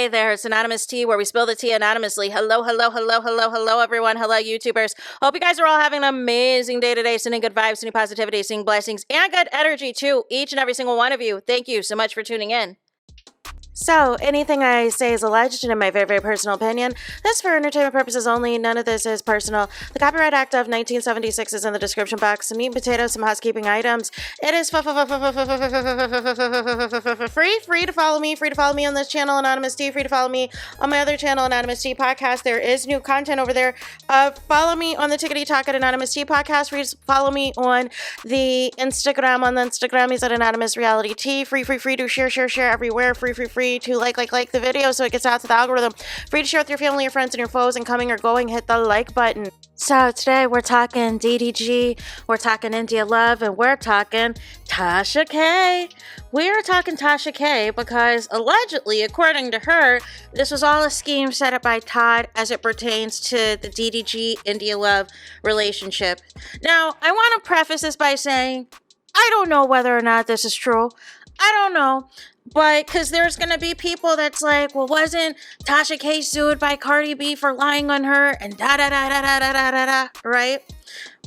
Hey there, it's Anonymous Tea, where we spill the tea anonymously. Hello, everyone. Hello, YouTubers. Hope you guys are all having an amazing day today, sending good vibes, sending positivity, sending blessings, and good energy to each and every single one of you. Thank you so much for tuning in. So, anything I say is alleged and in my very, very personal opinion. This is for entertainment purposes only. None of this is personal. The Copyright Act of 1976 is in the description box. Some meat and potatoes, some housekeeping items. It is free to follow me. Free to follow me on this channel, Anonymous Tea. Free to follow me on my other channel, Anonymous Tea Podcast. There is new content over there. Follow me on the Tickety Talk at Anonymous Tea Podcast. Free to follow me on the Instagram. On the Instagram, he's at Anonymous Reality Tea. Free to share everywhere. Free to like the video so it gets out to the algorithm. Free to share with your family, your friends, and your foes, and coming or going, hit the like button. So today we're talking DDG, we're talking India Love, and we're talking Tasha K. We're talking Tasha K because allegedly, according to her, this was all a scheme set up by Todd as it pertains to the DDG India Love relationship. Now, I want to preface this by saying, I don't know whether or not this is true. I don't know. But because there's going to be people that's like, well, wasn't Tasha K sued by Cardi B for lying on her and da-da-da-da-da-da-da-da, right?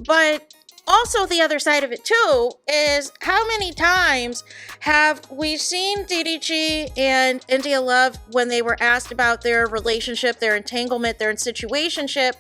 But also the other side of it too is how many times have we seen DDG and India Love when they were asked about their relationship, their entanglement, their situationship,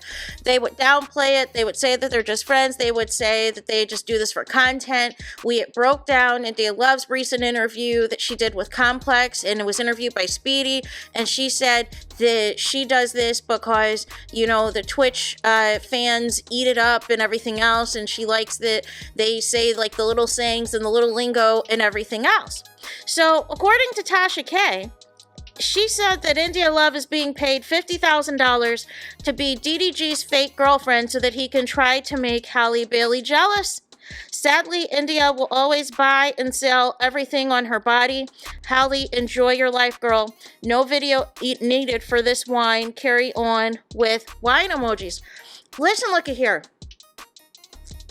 they would downplay it. They would say that they're just friends. They would say that they just do this for content. We broke down India Love's recent interview that she did with Complex, and it was interviewed by Speedy, and she said that she does this because, you know, the Twitch fans eat it up and everything else, and she likes that they say like the little sayings and the little lingo and everything else. So according to Tasha K, she said that India Love is being paid $50,000 to be DDG's fake girlfriend so that he can try to make Halle Bailey jealous. Sadly, India will always buy and sell everything on her body. Halle, enjoy your life, girl. No video needed for this wine. Carry on with wine emojis. Listen, look at here.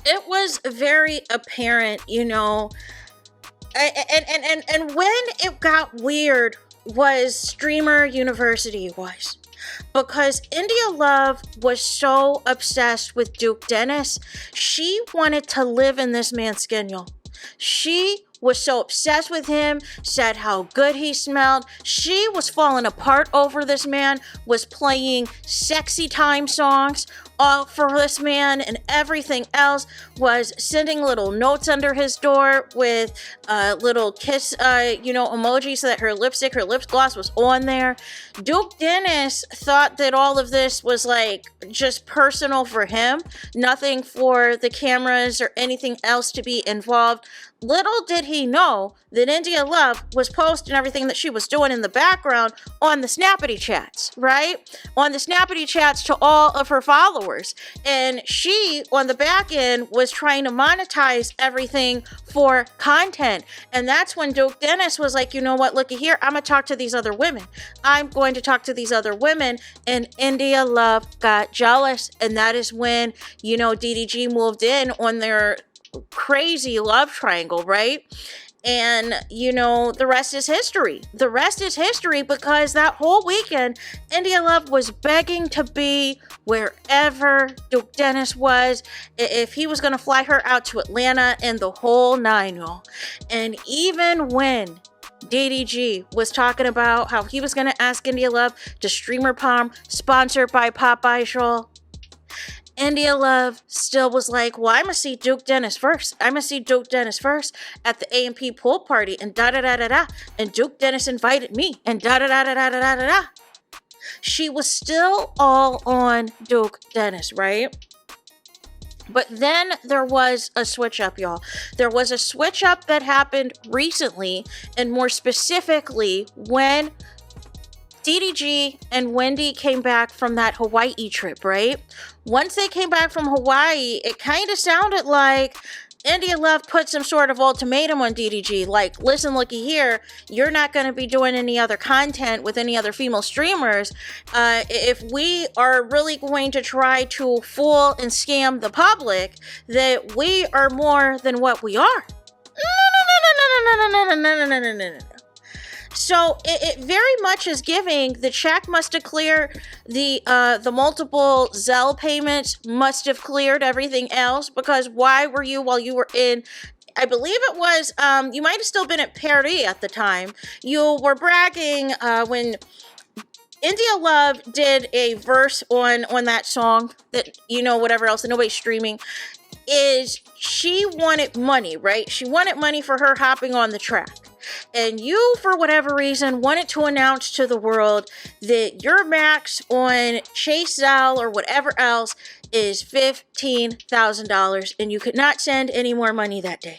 It was very apparent, you know, and when it got weird was Streamer University was. Because India Love was so obsessed with Duke Dennis, she wanted to live in this man's skin, y'all. She was so obsessed with him, said how good he smelled. She was falling apart over this man, was playing sexy time songs all for this man, and everything else, was sending little notes under his door with little kiss, emoji so that her lip gloss was on there. Duke Dennis thought that all of this was like just personal for him, nothing for the cameras or anything else to be involved. Little did he know that India Love was posting everything that she was doing in the background on the Snappity chats, right? On the Snappity chats to all of her followers. And she, on the back end, was trying to monetize everything for content. And that's when Duke Dennis was like, you know what, looky here, I'm going to talk to these other women. I'm going to talk to these other women. And India Love got jealous. And that is when, you know, DDG moved in on their crazy love triangle, right? And, you know, the rest is history. The rest is history because that whole weekend, India Love was begging to be wherever Duke Dennis was, if he was going to fly her out to Atlanta and the whole nine, y'all. And even when DDG was talking about how he was going to ask India Love to stream her palm, sponsored by Popeye, y'all, India Love still was like, well, I'm going to see Duke Dennis first. I'm going to see Duke Dennis first at the A&P pool party and da-da-da-da-da. And Duke Dennis invited me and da-da-da-da-da-da-da-da. She was still all on Duke Dennis, right? But then there was a switch up, y'all. There was a switch up that happened recently, and more specifically when DDG and Wendy came back from that Hawaii trip, right? Once they came back from Hawaii, it kind of sounded like India Love put some sort of ultimatum on DDG. Like, listen, looky here, you're not going to be doing any other content with any other female streamers. If we are really going to try to fool and scam the public, that we are more than what we are. No. So it very much is giving the check must have cleared, the multiple Zelle payments must have cleared everything else, because why were you, while you were in, I believe it was, you might have still been at Paris at the time, you were bragging when India Love did a verse on that song that, whatever else, that nobody's streaming, is she wanted money, right? She wanted money for her hopping on the track. And you, for whatever reason, wanted to announce to the world that your max on Chase Zelle or whatever else is $15,000, and you could not send any more money that day.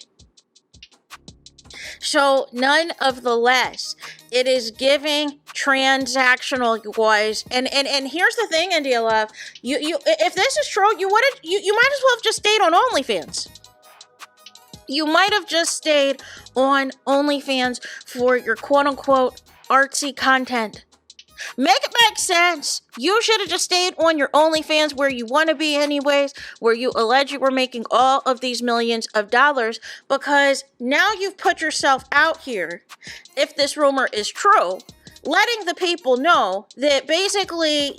So none of the less, it is giving transactional, you guys. And here's the thing, India Love, you if this is true, you might as well have just stayed on OnlyFans. You might have just stayed on OnlyFans for your quote-unquote artsy content. Make it make sense. You should have just stayed on your OnlyFans where you want to be anyways, where you allege you were making all of these millions of dollars, because now you've put yourself out here, if this rumor is true, letting the people know that basically,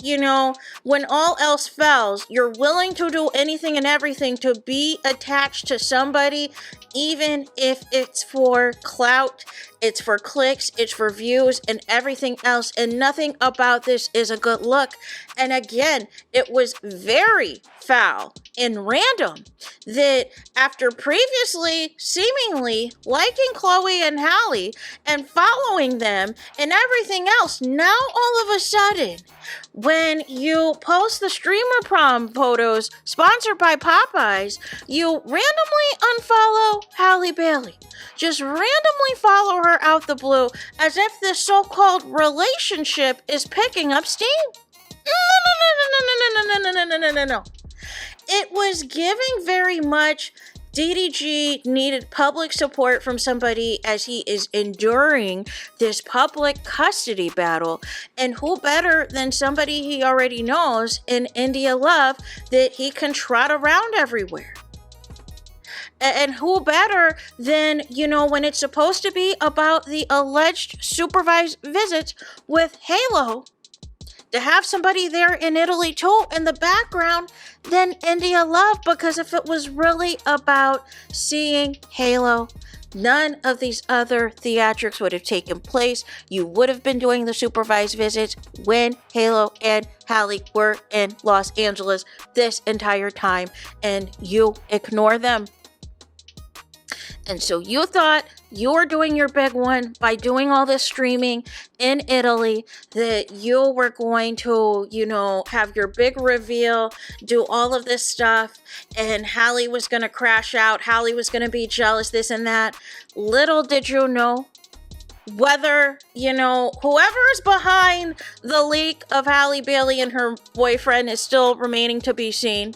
when all else fails, you're willing to do anything and everything to be attached to somebody, even if it's for clout, it's for clicks, it's for views, and everything else. And nothing about this is a good look. And again, it was very foul and random that after previously seemingly liking Chloe and Halle and following them and everything else, now all of a sudden, when you post the streamer prom photos sponsored by Popeyes, you randomly unfollow Halle Bailey. Just randomly follow her out the blue, as if this so-called relationship is picking up steam. No. It was giving very much DDG needed public support from somebody as he is enduring this public custody battle. And who better than somebody he already knows in India Love that he can trot around everywhere? And who better than, when it's supposed to be about the alleged supervised visits with Halo, to have somebody there in Italy too in the background than India Love? Because if it was really about seeing Halo, none of these other theatrics would have taken place. You would have been doing the supervised visits when Halo and Halle were in Los Angeles this entire time, and you ignore them. And so you thought you were doing your big one by doing all this streaming in Italy, that you were going to, have your big reveal, do all of this stuff, and Halle was going to crash out. Halle was going to be jealous, this and that. Little did you know, whether, whoever is behind the leak of Halle Bailey and her boyfriend is still remaining to be seen.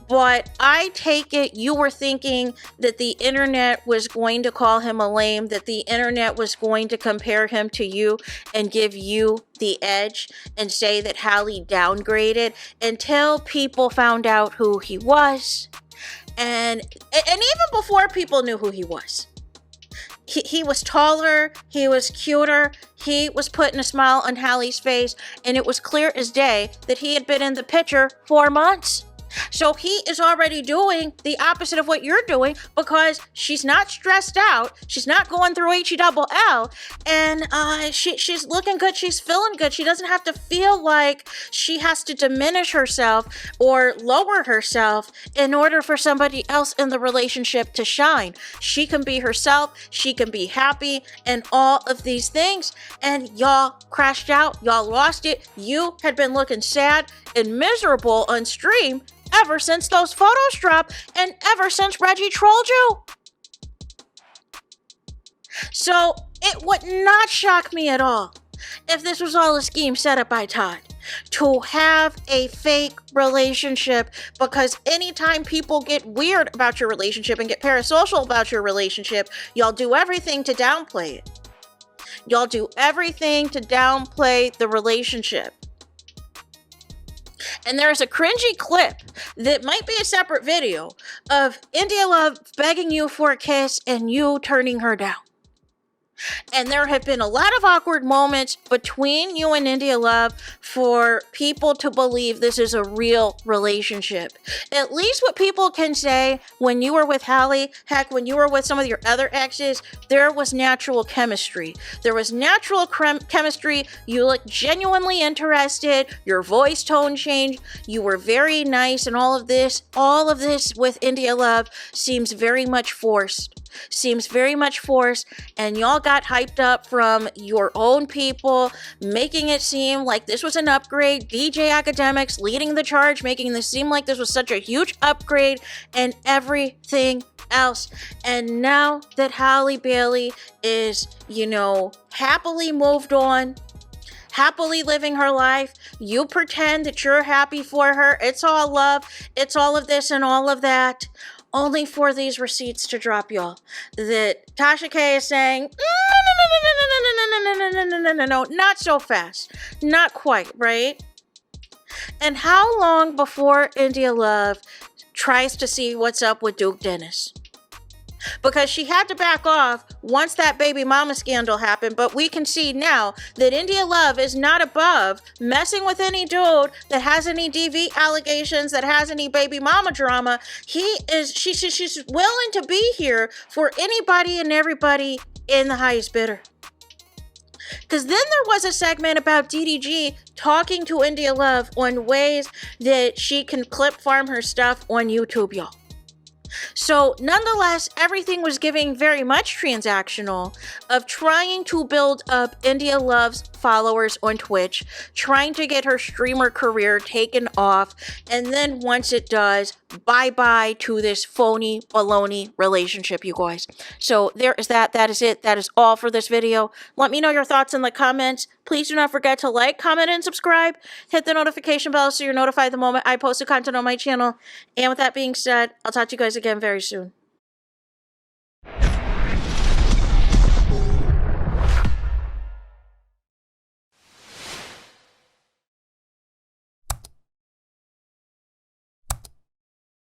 But I take it you were thinking that the internet was going to call him a lame, that the internet was going to compare him to you and give you the edge and say that Halle downgraded, until people found out who he was. And even before people knew who he was. He was taller, he was cuter, he was putting a smile on Halle's face, and it was clear as day that he had been in the picture for months. So he is already doing the opposite of what you're doing, because she's not stressed out, she's not going through HELL, and she's looking good, she's feeling good. She doesn't have to feel like she has to diminish herself or lower herself in order for somebody else in the relationship to shine. She can be herself, she can be happy, and all of these things. And y'all crashed out, y'all lost it. You had been looking sad and miserable on stream ever since those photos dropped, and ever since Reggie trolled you. So it would not shock me at all if this was all a scheme set up by Todd to have a fake relationship, because anytime people get weird about your relationship and get parasocial about your relationship, y'all do everything to downplay it. Y'all do everything to downplay the relationship. And there's a cringy clip that might be a separate video of India Love begging you for a kiss and you turning her down. And there have been a lot of awkward moments between you and India Love for people to believe this is a real relationship. At least what people can say when you were with Halle, heck, when you were with some of your other exes, there was natural chemistry. There was natural chemistry. You looked genuinely interested. Your voice tone changed. You were very nice, and all of this with India Love seems very much forced. And y'all got hyped up from your own people, making it seem like this was an upgrade. DJ Academics leading the charge, making this seem like this was such a huge upgrade and everything else. And now that Halle Bailey is, happily moved on, happily living her life, you pretend that you're happy for her. It's all love. It's all of this and all of that. Only for these receipts to drop, y'all. That Tasha K is saying, no, not so fast. Not quite, right? And how long before India Love tries to see what's up with Duke Dennis? Because she had to back off once that baby mama scandal happened, but we can see now that India Love is not above messing with any dude that has any DV allegations, that has any baby mama drama. She's willing to be here for anybody and everybody in the highest bidder. Because then there was a segment about DDG talking to India Love on ways that she can clip farm her stuff on YouTube, y'all. So nonetheless, everything was giving very much transactional of trying to build up India Love's followers on Twitch, trying to get her streamer career taken off, and then once it does, bye-bye to this phony baloney relationship, you guys. So there is that. That is it. That is all for this video. Let me know your thoughts in the comments. Please do not forget to like, comment, and subscribe. Hit the notification bell so you're notified the moment I post content on my channel. And with that being said, I'll talk to you guys again very soon.